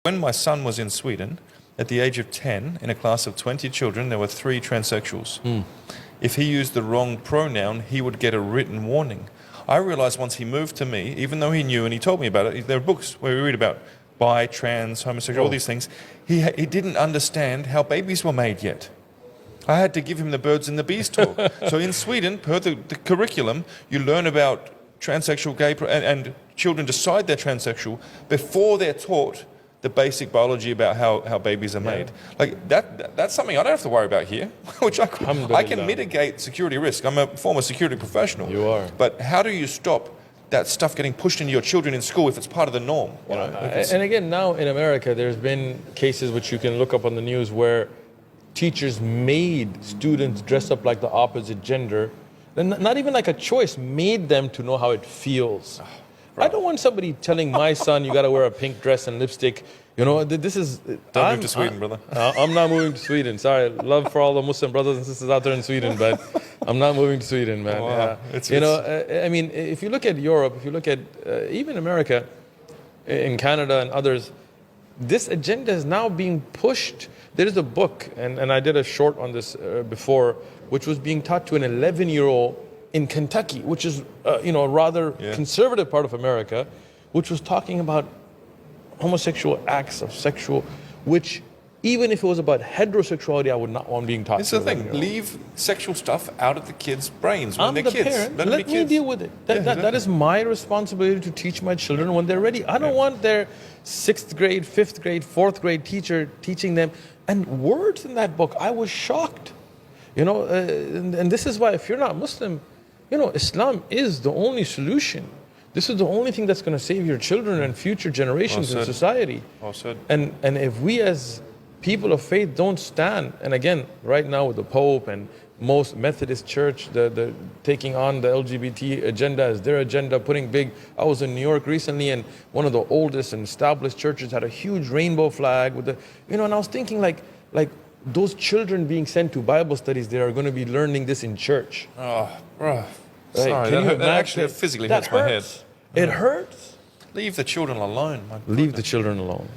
When my son was in Sweden, at the age of 10, in a class of 20 children, there were 3 transsexuals. If he used the wrong pronoun, he would get a written warning. I realized once he moved to me, even though he knew and he told me about it, there are books where we read about bi, trans, homosexual, all these things, he didn't understand how babies were made yet. I had to give him the birds and the bees talk. So in Sweden, per the curriculum, you learn about transsexual, gay, and children decide they're transsexual before they're taught the basic biology about how babies are made. Like that's something I don't have to worry about here, which I can mitigate security risk. I'm a former security professional. You are. But how do you stop that stuff getting pushed into your children in school if it's part of the norm? You know? And again, now in America, there's been cases which you can look up on the news where teachers made students dress up like the opposite gender, and not even like a choice, made them to know how it feels. I don't want somebody telling my son, you got to wear a pink dress and lipstick. You know, this is... Don't move to Sweden, brother. I'm not moving to Sweden. Sorry, love for all the Muslim brothers and sisters out there in Sweden, but I'm not moving to Sweden, man. Wow. Yeah. I mean, if you look at Europe, if you look at even America, in Canada and others, this agenda is now being pushed. There is a book, and I did a short on this before, which was being taught to an 11-year-old in Kentucky, which is, a rather conservative part of America, which was talking about homosexual acts of sexual, which even if it was about heterosexuality, I would not want being taught. It's the thing, leave sexual stuff out of the kids' brains when they're kids. Parent. Let me deal with it. That is my responsibility to teach my children when they're ready. I don't want their 6th grade, 5th grade, 4th grade teacher teaching them. And words in that book, I was shocked. And this is why if you're not Muslim, Islam is the only solution. This is the only thing that's going to save your children and future generations in society. Well said. And if we as people of faith don't stand, and again, right now with the Pope and most Methodist Church, the taking on the LGBT agenda as their agenda, putting big... I was in New York recently, and one of the oldest and established churches had a huge rainbow flag with the... and I was thinking like those children being sent to Bible studies, they are going to be learning this in church. Oh, bro. Right? Sorry, that actually physically hurts my head. It hurts. Leave the children alone. Leave the children alone.